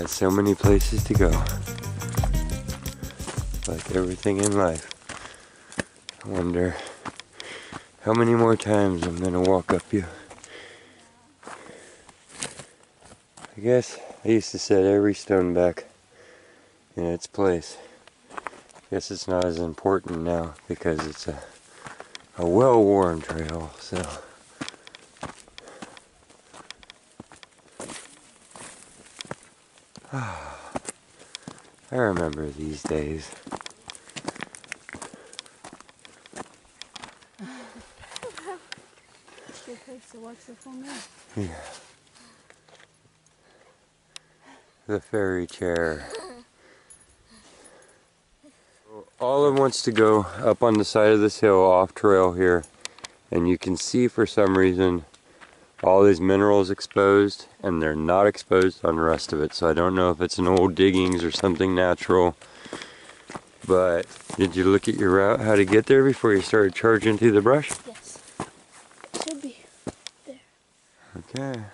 got so many places to go. Like everything in life. I wonder how many more times I'm gonna walk up you. I guess I used to set every stone back in its place. Guess it's not as important now because it's a well-worn trail, so. I remember these days. Good place to watch the full moon. Yeah. The fairy chair. Olive wants to go up on the side of this hill off trail here, and you can see for some reason all these minerals exposed, and they're not exposed on the rest of it. So I don't know if it's an old diggings or something natural. But did you look at your route, how to get there before you started charging through the brush? Yes. Should be there. Okay.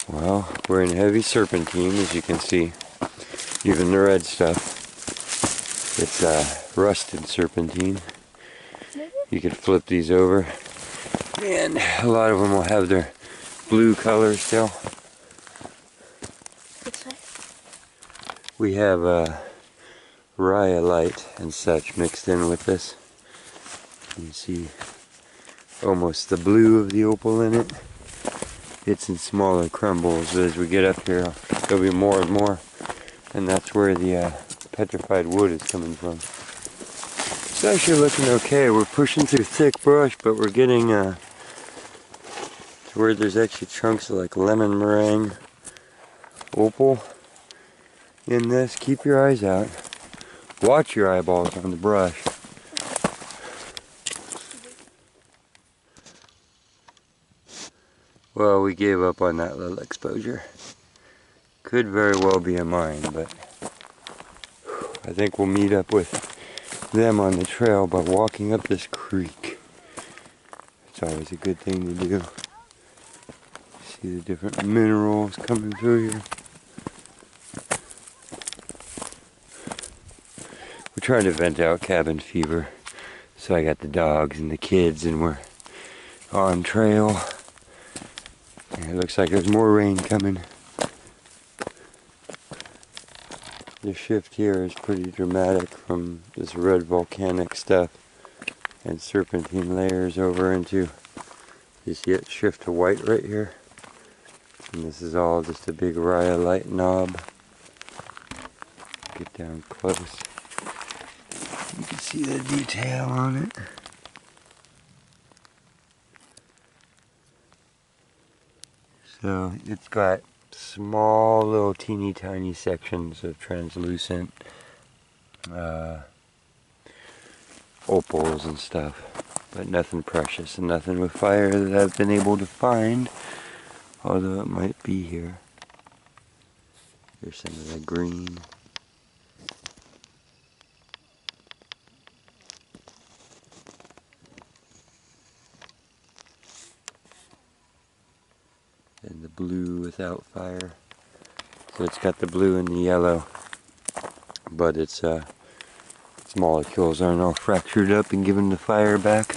Well, we're in heavy serpentine, as you can see. Even the red stuff. It's rusted serpentine. You could flip these over. And a lot of them will have their blue color still. This way? We have rhyolite and such mixed in with this. You can see almost the blue of the opal in it. It's in smaller crumbles, but as we get up here, there'll be more and more. And that's where the petrified wood is coming from. It's actually looking okay. We're pushing through thick brush, but we're getting to where there's actually chunks of like lemon meringue opal in this. Keep your eyes out. Watch your eyeballs on the brush. Well, we gave up on that little exposure. Could very well be a mine, but I think we'll meet up with them on the trail by walking up this creek. It's always a good thing to do. See the different minerals coming through here. We're trying to vent out cabin fever. So I got the dogs and the kids and we're on trail. And it looks like there's more rain coming. The shift here is pretty dramatic from this red volcanic stuff and serpentine layers over into, you see it shift to white right here. And this is all just a big rhyolite knob. Get down close. You can see the detail on it. So it's got small little teeny tiny sections of translucent opals and stuff, but nothing precious and nothing with fire that I've been able to find, although it might be here. There's some of that green. And the blue without fire. So it's got the blue and the yellow, but its molecules aren't all fractured up and given the fire back.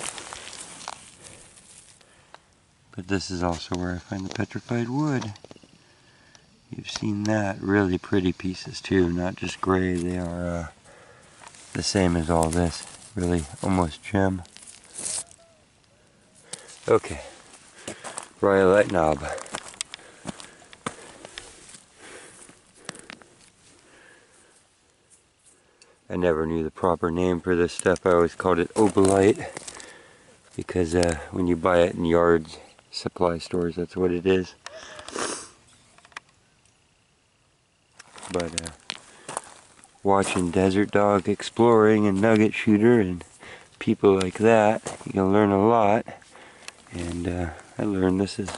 But this is also where I find the petrified wood. You've seen that. Really pretty pieces too, not just gray. They are the same as all this. Really almost gem. Okay. Rhyolite knob. I never knew the proper name for this stuff. I always called it opalite because when you buy it in yards, supply stores, that's what it is. But watching Desert Dog Exploring and Nugget Shooter and people like that, you can learn a lot. And I learned this is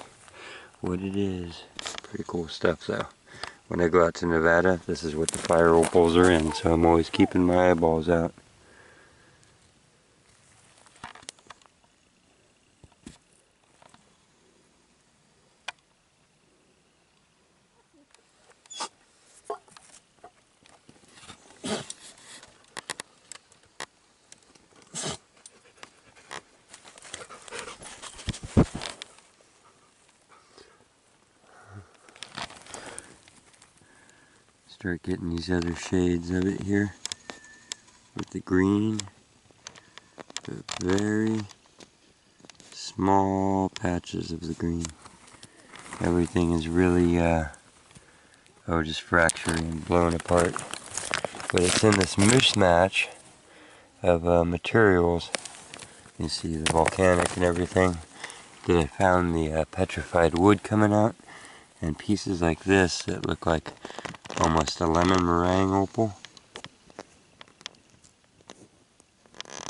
what it is. Pretty cool stuff though. When I go out to Nevada, this is what the fire opals are in, so I'm always keeping my eyeballs out. Start getting these other shades of it here with the green. The very small patches of the green. Everything is really just fracturing and blown apart. But it's in this mismatch of materials. You see the volcanic and everything. That I found the petrified wood coming out, and pieces like this that look like almost a lemon meringue opal.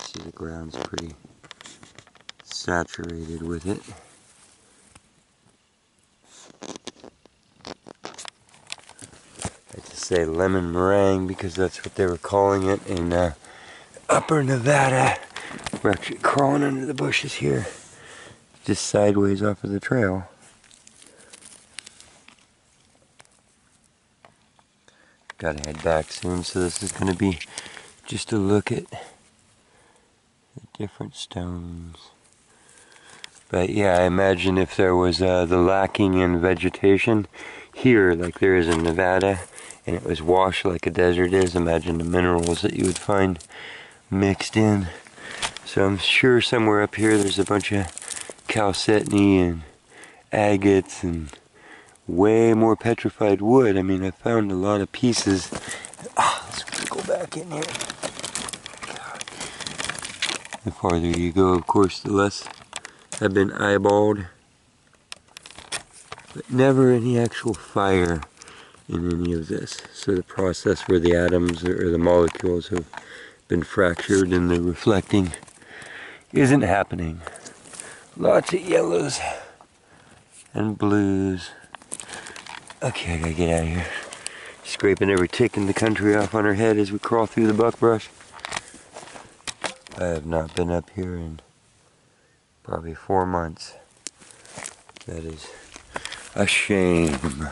See, the ground's pretty saturated with it. I like to say lemon meringue because that's what they were calling it in Upper Nevada. We're actually crawling under the bushes here, just sideways off of the trail. Gotta head back soon, so this is gonna be just a look at the different stones. But yeah, I imagine if there was the lacking in vegetation here, like there is in Nevada, and it was washed like a desert is, imagine the minerals that you would find mixed in. So I'm sure somewhere up here there's a bunch of chalcedony and agates and way more petrified wood. I mean, I found a lot of pieces. Let's go back in here. God. The farther you go, of course, the less have been eyeballed. But never any actual fire in any of this. So the process where the atoms or the molecules have been fractured and they're reflecting isn't happening. Lots of yellows and blues. Okay, I gotta get out of here. Scraping every tick in the country off on her head as we crawl through the buckbrush. I have not been up here in probably 4 months. That is a shame.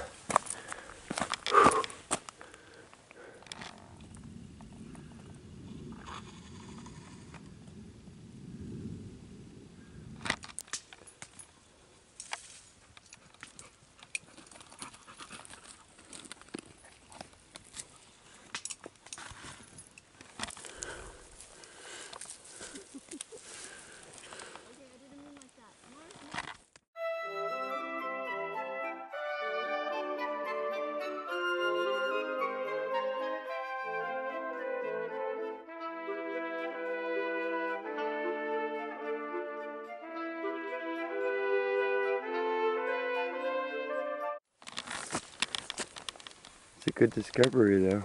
It's a good discovery though.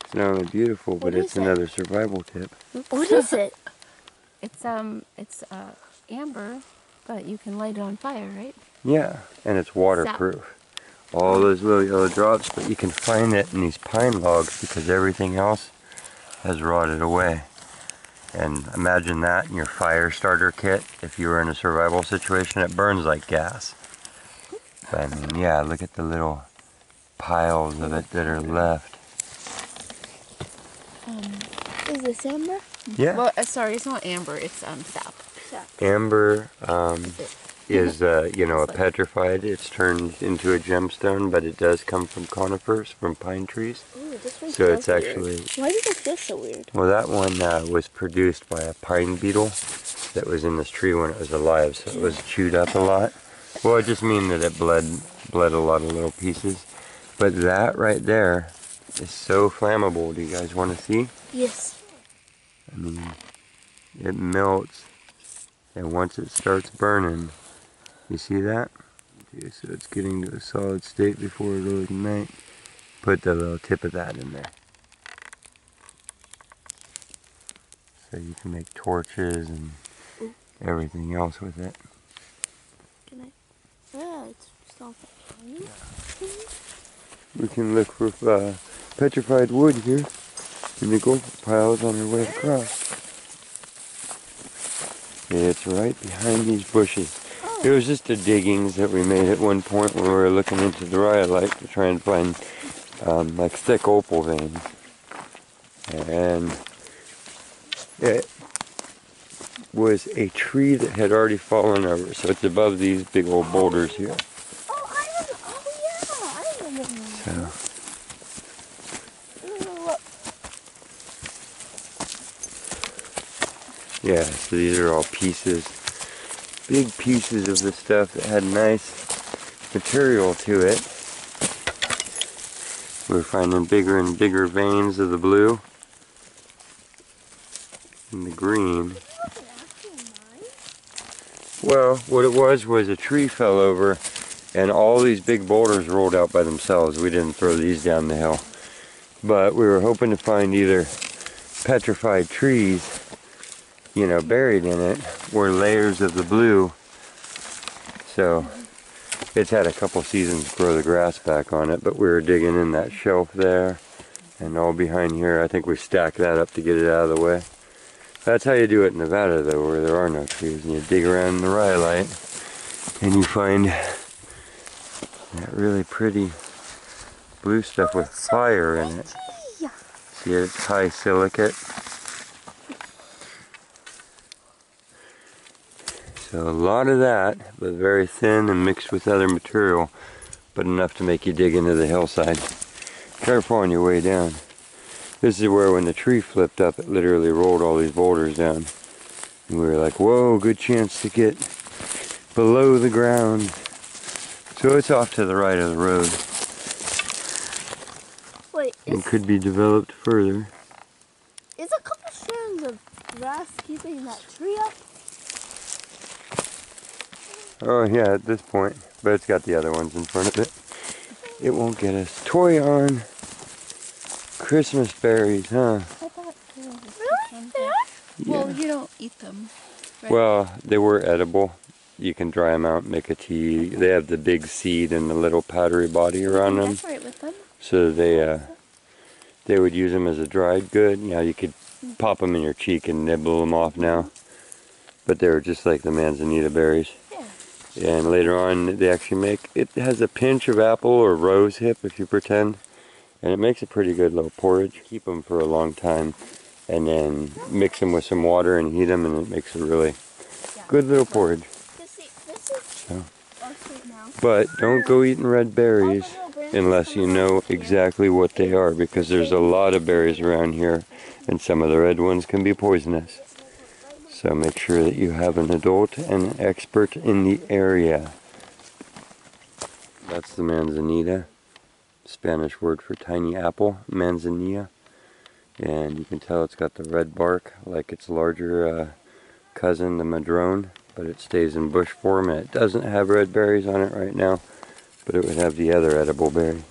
It's not only beautiful, but it's another survival tip. What is it? It's amber, but you can light it on fire, right? Yeah, and it's waterproof. All those little yellow drops, but you can find it in these pine logs because everything else has rotted away. And imagine that in your fire starter kit. If you were in a survival situation, it burns like gas. But I mean, yeah, look at the little piles of it that are left. Is this amber? Yeah. Well, sorry, it's not amber. It's sap. Amber is, a petrified. It's turned into a gemstone, but it does come from conifers, from pine trees. Ooh, this one So feels it's actually... weird. Why does it feel so weird? Well, that one was produced by a pine beetle that was in this tree when it was alive, so it was chewed up a lot. Well, it just means that it bled a lot of little pieces. But that right there is so flammable. Do you guys want to see? Yes. I mean, it melts, and once it starts burning, you see that? Okay, so it's getting to a solid state before it'll ignite. Put the little tip of that in there. So you can make torches and everything else with it. Can I? Yeah, it's still tiny. We can look for petrified wood here in the gold piles on our way across. It's right behind these bushes. It was just the diggings that we made at one point when we were looking into the rhyolite to try and find like thick opal veins. And it was a tree that had already fallen over, so it's above these big old boulders here. I remember. So Yeah, so these are all pieces, big pieces of the stuff that had nice material to it. We're finding bigger and bigger veins of the blue and the green. Well, what it was a tree fell over and all these big boulders rolled out by themselves. We didn't throw these down the hill. But we were hoping to find either petrified trees, you know, buried in it, or layers of the blue. So it's had a couple seasons to grow the grass back on it, but we were digging in that shelf there and all behind here. I think we stacked that up to get it out of the way. That's how you do it in Nevada though, where there are no trees, and you dig around in the rhyolite and you find that really pretty blue stuff with fire in it. See, it's high silicate. So a lot of that, but very thin and mixed with other material, but enough to make you dig into the hillside. Careful on your way down. This is where when the tree flipped up, it literally rolled all these boulders down. And we were like, whoa, good chance to get below the ground. So it's off to the right of the road. Wait, It could be developed further. Is a couple strands of grass keeping that tree up? Oh yeah, at this point. But it's got the other ones in front of it. It won't get us. Toy on Christmas berries, huh? I thought there was Really? They are? Yeah. Well, you don't eat them. Right? Well, they were edible. You can dry them out, make a tea. They have the big seed and the little powdery body around them. That's right with them. So they would use them as a dried good. You know, you could pop them in your cheek and nibble them off now. But they were just like the manzanita berries. Yeah. And later on, they actually make, it has a pinch of apple or rose hip if you pretend. And it makes a pretty good little porridge. Keep them for a long time and then mix them with some water and heat them, and it makes a really good little porridge. This is our fruit now. But don't go eating red berries unless you know exactly what they are, because there's a lot of berries around here and some of the red ones can be poisonous. So make sure that you have an adult and an expert in the area. That's the manzanita, Spanish word for tiny apple, manzanilla. And you can tell it's got the red bark like its larger cousin, the madrone, but it stays in bush form, and it doesn't have red berries on it right now, but it would have the other edible berry.